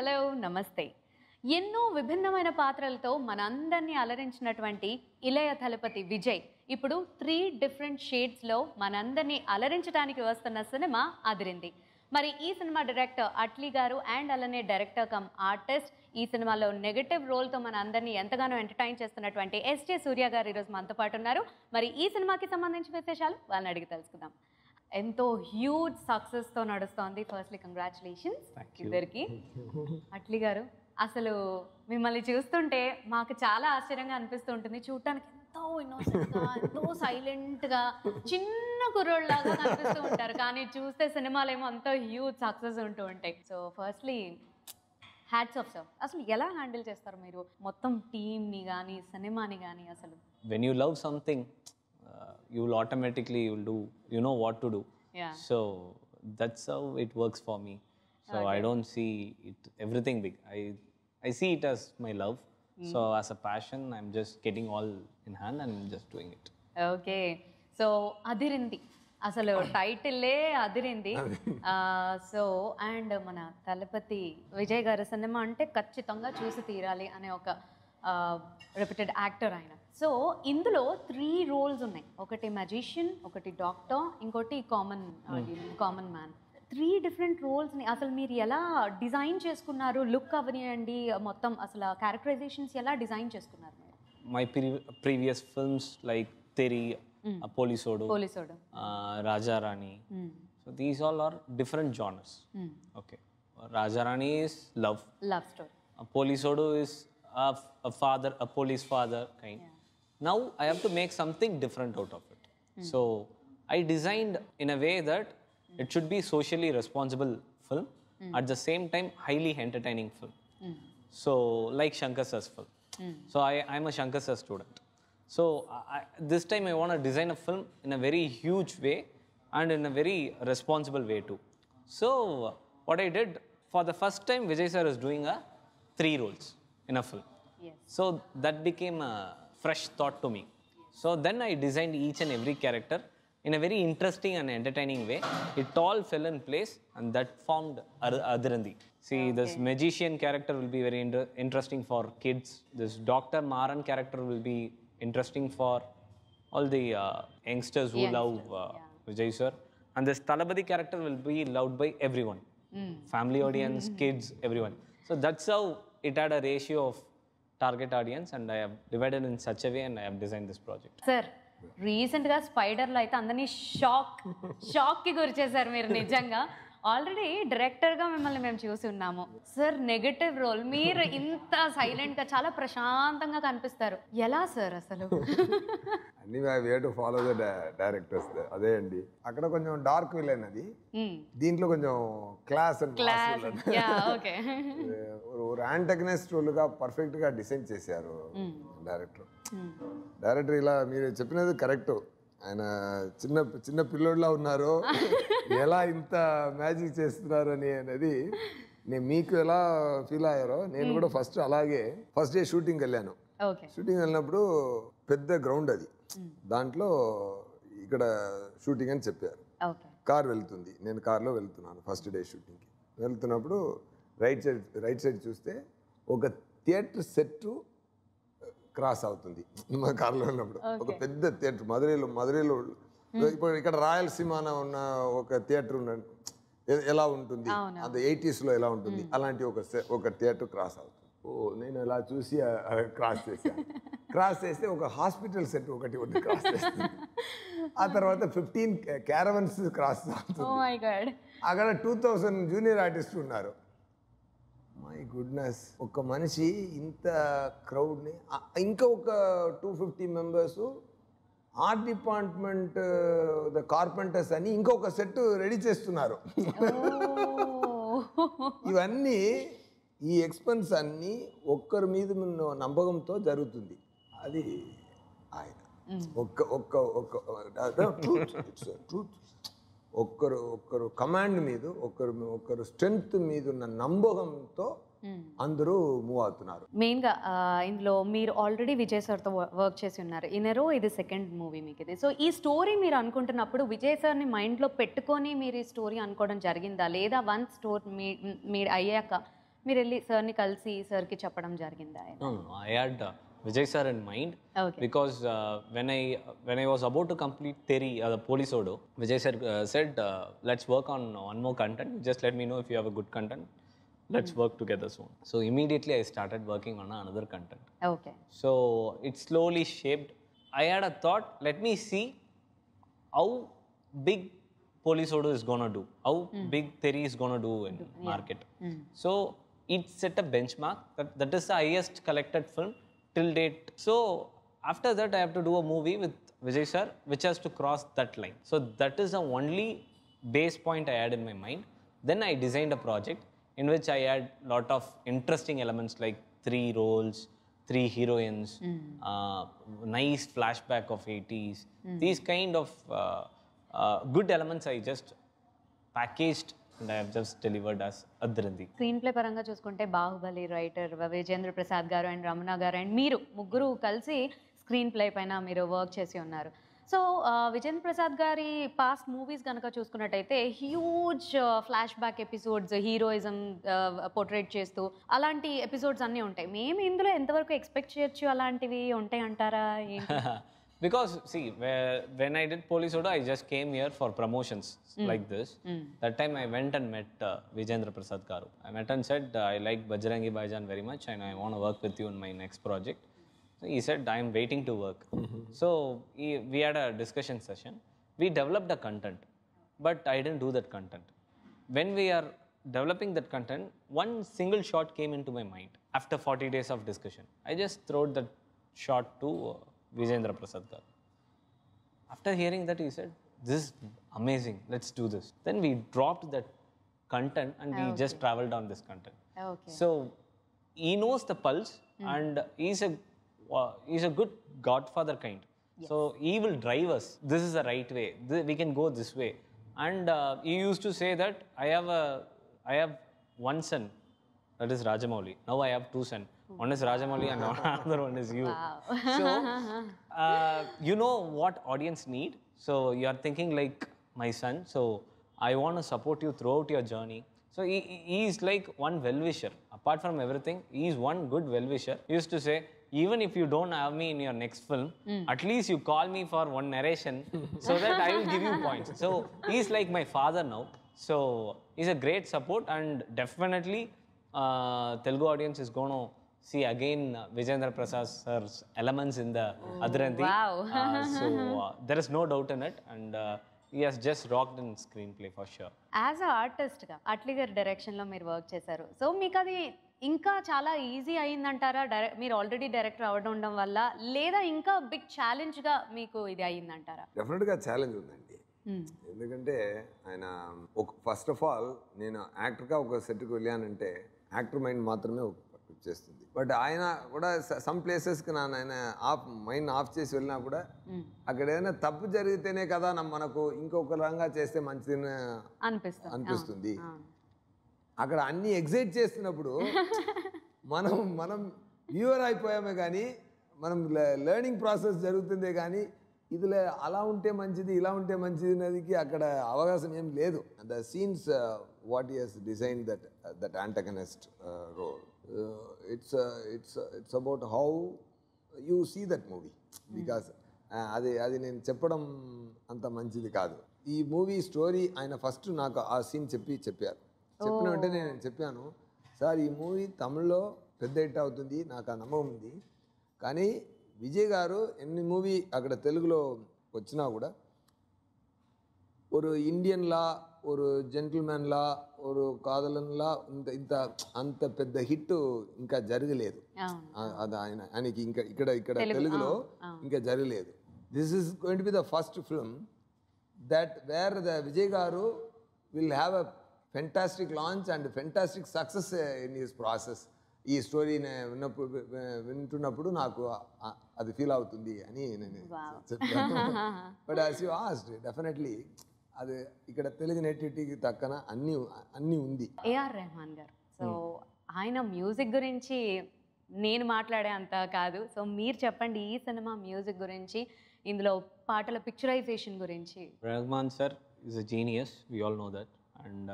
Hello నమస్తే. ఎన్నో విభిన్నమైన పాత్రలతో మనందరినీ అలరించినటువంటి ఇళయ దళపతి విజయ్ ఇప్పుడు 3 డిఫరెంట్ షేడ్స్లో మనందరినీ అలరించడానికి వస్తున్న సినిమా అదిరింది. మరి ఈ సినిమా డైరెక్టర్ అట్లీ గారు అండ్ అలానే డైరెక్టర్ కమ్ ఆర్టిస్ట్ ఈ సినిమాలో నెగటివ్ రోల్తో మన అందరినీ ఎంతగానో ఎంటర్టైన్ చేస్తున్నటువంటి ఎస్జే సూర్య గారు ఈరోజు మనతో పాటు ఉన్నారు. మరి ఈ సినిమాకి సంబంధించిన విశేషాలు వాళ్ళని అడిగి తెలుసుకుందాం. ఎంతో హ్యూజ్ సక్సెస్తో నడుస్తోంది. ఫస్ట్లీ కంగ్రాచులేషన్స్ ఇద్దరికి. అట్లీ గారు, అసలు మిమ్మల్ని చూస్తుంటే మాకు చాలా ఆశ్చర్యంగా అనిపిస్తూ ఉంటుంది. చూడటానికి ఎంతో ఇన్నోసెంట్గా, ఎంతో సైలెంట్గా, చిన్న కుర్రోళ్ళలాగా కనిపిస్తూ ఉంటారు. కానీ చూస్తే సినిమాలు ఏమో అంత హ్యూజ్ సక్సెస్ ఉంటూ ఉంటాయి. So firstly hats off sir. అసలు ఎలా హ్యాండిల్ చేస్తారు మీరు మొత్తం టీమ్ని కానీ సినిమాని కానీ? అసలు when you love something, you will automatically you know what to do. Yeah. So that's how it works for me. So Okay. I don't see it everything big. I see it as my love. So as a passion, I'm just getting all in hand and just doing it. Okay. So అదిరింది, అసలు టైటిల్లే అదిరింది. So and మన దళపతి విజయ్ గారి cinema అంటే ఖచ్చితంగా చూసి తీరాలి అనే ఒక reputed actor ఆయన. ఇందులో 3 రోల్స్ ఉన్నాయి. ఒకటి మ్యాజిషియన్, ఒకటి డాక్టర్, ఇంకోటి కామన్ మ్యాన్. 3 డిఫరెంట్ రోల్స్ని అసలు మీరు ఎలా డిజైన్ చేసుకున్నారు? లుక్ అవనియండి, మొత్తం అసలు క్యారెక్టరైజేషన్స్ ఎలా డిజైన్ చేసుకున్నారు మీరు? My previous films like Teri, Polisodu, Raja Rani. So these all are different genres. Okay. Raja Rani is love story. Polisodu is a police father kind. Yeah. Now I have to make something different out of it. So I designed in a way that it should be socially responsible film, at the same time highly entertaining film. So like Shankar Sir's film. So I'm a Shankar Sir student. So this time I want to design a film in a very huge way and in a very responsible way too. So what I did, for the first time Vijay Sir is doing 3 roles in a film. Yes. So that became a fresh thought to me. So then I designed each and every character in a very interesting and entertaining way. It all fell in place and that formed Adirandi. See, okay. This magician character will be very interesting for kids. This Dr. Maran character will be interesting for all the youngsters who love Vijay Sir. And this Talabadi character will be loved by everyone. Family audience, kids, everyone. So that's how it had a ratio of target audience and I have divided in such a way and I have designed this project. Sir, రీసెంట్గా స్పైడర్లో అయితే అందరినీ షాక్కి గురి చేశారు మీరు. నిజంగా already డైరెక్టర్గా మిమ్మల్ని మేము చూసి ఉన్నాము. సార్ నెగటివ్ రోల్, మీరు ఇంత సైలెంట్గా చాలా ప్రశాంతంగా కనిపిస్తారు. ఎలా సార్ అసలు? అన్ని way to follow the directors. అదే అండి, అక్కడ కొంచెం డార్క్ విలన్ అది, దీంట్లో కొంచెం క్లాస్ ఒక యాంటగనిస్ట్ రోల్గా పర్ఫెక్ట్గా డిసైన్ చేశారు డైరెక్టర్. ఇలా మీరు చెప్పినది కరెక్ట్. ఆయన చిన్న పిల్లోడ్లా ఉన్నారు, ఎలా ఇంత మ్యాజిక్ చేస్తున్నారు అనేది మీకు ఎలా ఫీల్ అయ్యారో నేను కూడా ఫస్ట్ డే షూటింగ్ వెళ్ళాను. షూటింగ్ వెళ్ళినప్పుడు పెద్ద గ్రౌండ్ అది, దాంట్లో ఇక్కడ షూటింగ్ అని చెప్పారు. కార్ వెళ్తుంది, నేను కార్లో వెళ్తున్నాను ఫస్ట్ డే షూటింగ్కి. వెళ్తున్నప్పుడు రైట్ సైడ్ చూస్తే ఒక థియేటర్ సెట్ క్రాస్ అవుతుంది. మా కార్లో వెళ్ళినప్పుడు ఒక పెద్ద థియేటర్ మధురైలో ఇప్పుడు ఇక్కడ రాయలసీమాన ఉన్న ఒక థియేటర్ ఎలా ఉంటుంది, అది 80s లో ఎలా ఉంటుంది, అలాంటి ఒక థియేటర్ క్రాస్ అవుతుంది. నేను ఇలా చూసి క్రాస్ చేస్తే ఒక హాస్పిటల్ సెట్ ఒకటి క్రాస్ చేస్తుంది. ఆ తర్వాత 15 క్యారవన్స్ క్రాస్ అవుతుంది. అక్కడ 2000 జూనియర్ ఆర్టిస్టులు ఉన్నారు. మై గుడ్నెస్, ఒక మనిషి ఇంత క్రౌడ్ని, ఇంకా ఒక 250 members art department, the carpenters అని ఇంకొక సెట్ రెడీ చేస్తున్నారు. ఇవన్నీ ఈ ఎక్స్పెన్స్ అన్నీ ఒక్కరి మీద నమ్మకంతో జరుగుతుంది. అది ఆయన ట్రూత్. ఒక్కరు కమాండ్ మీద, ఒక్కరు స్ట్రెంగ్త్ మీద ఉన్న నమ్మకంతో అందరూ మూవ్ అవుతున్నారు. మెయిన్గా ఇందులో మీరు ఆల్రెడీ విజయ్ సార్తో వర్క్ చేసి ఉన్నారు. ఇన్నరో ఇది 2nd మూవీ మీకు ఇది. సో ఈ స్టోరీ మీరు అనుకుంటున్నప్పుడు విజయ్ సార్ని మైండ్లో పెట్టుకొని మీరు ఈ స్టోరీ అనుకోవడం జరిగిందా, లేదా వన్స్ స్టోరీ మీ అయ్యాక మీరు వెళ్ళి సార్ని కలిసి సార్కి చెప్పడం జరిగిందా? No, no, no. I had Vijay sir in mind Okay. because when I was about to complete Teri, the police odo, Vijay sir said, let's work on one more content. Just let me know if you have a good content. Let's work together soon. So immediately I started working on another content. Okay. So it slowly shaped. I had a thought, let me see how big Police Odo is gonna do, how big Teri is gonna do in market. So it set a benchmark that is the highest collected film till date. So after that I have to do a movie with Vijay sir which has to cross that line. So that is the only base point I had in my mind. Then I designed a project in which I had lot of interesting elements like 3 roles, 3 heroines, nice flashback of 80s. These kind of good elements I just packaged and I have just delivered as Adrindi. Screen play పరంగా చూసుకుంటే Baahubali writer Vijendra Prasad గారు and Ramana గారు and మీరు ముగ్గురు కలిసి screen play పైన మీరు work చేసి ఉన్నారు. సో విజేంద్ర ప్రసాద్ గారి పాస్ట్ మూవీస్ కనుక చూసుకున్నట్టయితే huge flash back episodes, heroism portrait చేస్తూ అలాంటి ఎపిసోడ్స్ అన్నీ ఉంటాయి. మేము ఇందులో ఎంతవరకు ఎక్స్పెక్ట్ చేయొచ్చు అలాంటివి ఉంటాయి అంటారా? Because see, when I did Police Odo, I just came here for promotions like this. That time I went and met Vijendra Prasad Garu. I met and said, I like Bajrangi Bhaijaan very much and I want to work with you in my next project. So he said, I am waiting to work. So we had a discussion session. We developed the content, but I didn't do that content. When we are developing that content, one single shot came into my mind after 40 days of discussion. I just threw that shot to Vijendra Prasad Garu. After hearing that, he said, this is amazing, let's do this. Then we dropped that content and we just traveled on this content. Okay. So he knows the pulse and he's a good godfather kind. So he will drive us. This is the right way. We can go this way. And he used to say that I have one son, that is Rajamouli. Now I have 2 sons. One is Rajamouli and another one is you. So you know what audience need. So you are thinking like my son. So I want to support you throughout your journey. So he is like one well-wisher. Apart from everything, he is one good well-wisher. He used to say, even if you don't have me in your next film, at least you call me for one narration so that I will give you points. So he is like my father now. So he's a great support and definitely Telugu audience is going to see again Vijendra Prasad sir's elements in the Adrindi. Wow. So there is no doubt in it and he has just rocked in screenplay for sure. As a ఆర్టిస్ట్గా అట్లీ గారి డైరెక్షన్లో మీరు work చేశారు. So మీకు అది ఇంకా చాలా easy అయిందంటారా మీరు ఆల్రెడీ డైరెక్టర్ అవ్వడం వల్ల, లేదా ఇంకా బిగ్ ఛాలెంజ్గా మీకు ఇది అయ్యిందంటారా? డెఫినెట్గా ఛాలెంజ్ ఉందండి. ఎందుకంటే ఆయన ఫస్ట్ ఆఫ్ ఆల్ నేను యాక్టర్గా ఒక సెట్కి వెళ్ళానంటే యాక్టర్ మైండ్ మాత్రమే చేస్తుంది. బట్ ఆయన కూడా సమ్ ప్లేసెస్కి ఆయన మైండ్ ఆఫ్ చేసి వెళ్ళినా కూడా అక్కడ ఏదైనా తప్పు జరిగితేనే కదా మనకు ఇంకొక రంగా చేస్తే మంచిది అనిపిస్తుంది. అక్కడ అన్ని ఎగ్జైట్ చేస్తున్నప్పుడు మనం వ్యూవర్ అయిపోయామే కానీ మనం లెర్నింగ్ ప్రాసెస్ జరుగుతుందే కానీ ఇదిలో అలా ఉంటే మంచిది ఇలా ఉంటే మంచిది అనేదికి అక్కడ అవకాశం ఏం లేదు. The scenes what he has design that antagonist role, it's about how you see that movie because అది నేను చెప్పడం అంత మంచిది కాదు. ఈ మూవీ స్టోరీ ఆయన ఫస్ట్ నాకు ఆ సీన్ చెప్పారు. చెప్పిన వెంటనే నేను చెప్పాను, సార్ ఈ మూవీ తమిళ్లో పెద్ద హిట్ అవుతుంది నాకు ఆ నమ్మకం ఉంది, కానీ విజయ్ గారు ఎన్ని మూవీ అక్కడ తెలుగులో వచ్చినా కూడా ஒரு இந்தியன்லா ஒரு జెంటిల్మెన్లా ஒரு కాదలన్లా అంత పెద్ద హిట్ ఇంకా జరగలేదు. అది ఆయనకి ఇంకా ఇక్కడ తెలుగులో ఇంకా జరగలేదు. This is going to be the first film that where the Vijay garu will have a fantastic launch and fantastic success in his process. ఈ స్టోరీని వింటున్నప్పుడు నాకు అది ఫీల్ అవుతుంది అని నేను చెప్పాను. But as you asked, definitely అది ఇక్కడ తెలుగు నేటివిటీకి తక్కన అన్నీ ఉంది. ఏఆర్ రెహమాన్ గారు, సో ఆయన మ్యూజిక్ గురించి నేను మాట్లాడే అంత కాదు. సో మీరు చెప్పండి ఈ సినిమా మ్యూజిక్ గురించి, ఇందులో పాటల పిక్చరైజేషన్ గురించి. Rahman sir is a genius, we all know that, and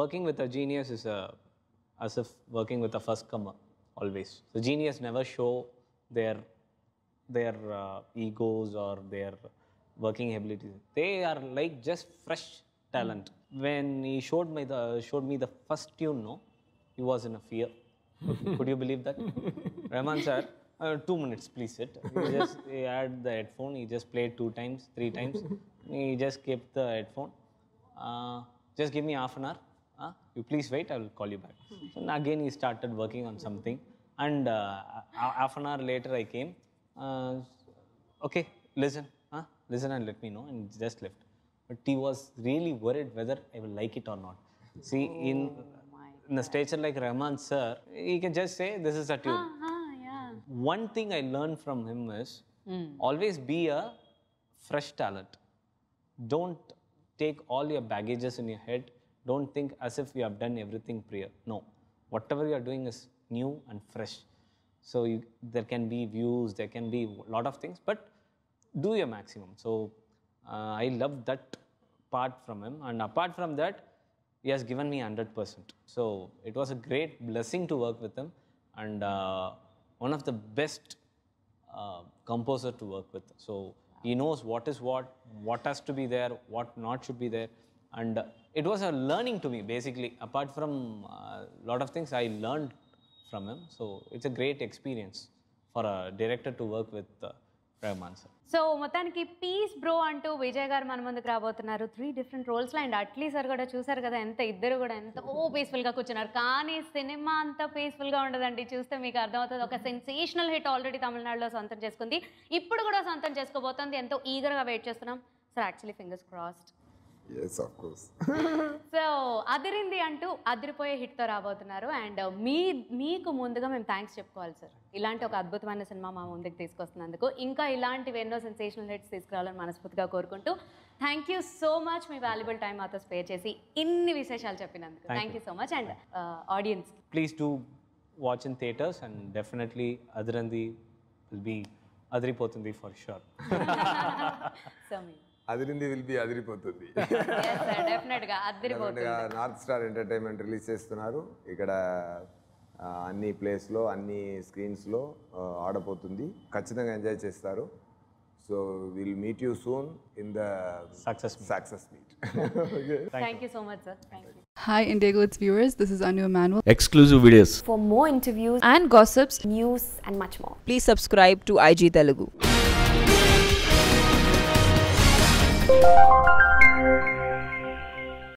working with a genius is a as if working with a first comer always. So genius never show their egos or their working abilities. They are like just fresh talent. When he showed me the first tune, no, he was in a fear. Could you believe that? Rahman sir, 2 minutes, please sit. He had the headphone. He just played 2 times, 3 times. He just kept the headphone. Just give me half an hour. You please wait. I will call you back. So again, he started working on something. And half an hour later, I came. Okay, listen. Listen and let me know. And he just left. But he was really worried whether I will like it or not. See, in a stature like Rahman sir, he can just say, this is a tune. Yeah. One thing I learned from him is always be a fresh talent. Don't take all your baggages in your head. Don't think as if you have done everything prior. No. Whatever you are doing is new and fresh. So there can be views, there can be a lot of things, but do your maximum. So I love that part from him. And apart from that, he has given me 100%. So it was a great blessing to work with him, and one of the best composer to work with. So he knows what is what has to be there, what not should be there. And it was a learning to me, basically. Apart from a lot of things, I learned from him. So it's a great experience for a director to work with Rahman sir. So మొత్తానికి piece bro అంటూ విజయ్ గారు మన ముందుకు రాబోతున్నారు 3 different రోల్స్లో. And Atlee sir కూడా చూసారు కదా, ఇద్దరు కూడా ఎంత పీస్ఫుల్గా కూర్చున్నారు. కానీ సినిమా అంత పీస్ఫుల్గా ఉండదండి. చూస్తే మీకు అర్థమవుతుంది. ఒక సెన్సేషనల్ హిట్ ఆల్రెడీ తమిళనాడులో సొంతం చేసుకుంది, ఇప్పుడు కూడా సొంతం చేసుకోబోతుంది. ఎంతో ఈగర్గా వెయిట్ చేస్తున్నాం sir. Actually fingers crossed. Yes, of course. So అదిరింది అంటూ అదిరిపోయే హిట్తో రాబోతున్నారు. అండ్ మీకు ముందుగా మేము థ్యాంక్స్ చెప్పుకోవాలి సార్, ఇలాంటి ఒక అద్భుతమైన సినిమా మా ముందుకు తీసుకొస్తున్నందుకు. ఇంకా ఇలాంటివి ఎన్నో సెన్సేషనల్ హిట్స్ తీసుకురావాలని మనస్ఫూర్తిగా కోరుకుంటూ థ్యాంక్ యూ సో మచ్. మీ వాల్యుబుల్ టైం మాతో స్పేర్ చేసి ఇన్ని విశేషాలు చెప్పినందుకు thank you so much. And audience, please do watch in theatres and definitely Adirindi will be అదిరిపోతుంది ఫర్ షూర్. సో మీ అదిరింది విల్ బి అదిరిపోతుంది. డెఫినెట్గా అదిరిపోతుంది. నార్త్ స్టార్ ఎంటర్టైన్మెంట్ రిలీజ్ చేస్తున్నారు. ఇక్కడ అన్ని ప్లేస్లో అన్ని స్క్రీన్స్లో ఆడపోతుంది. ఖచ్చితంగా ఎంజాయ్ చేస్తారు. So will meet you soon in the success meet. Thank you so much sir. Thank you. Hi Indigo, its viewers. This is Anu Emmanuel. Exclusive videos. For more interviews and gossips, news and much more, please subscribe to IG Telugu.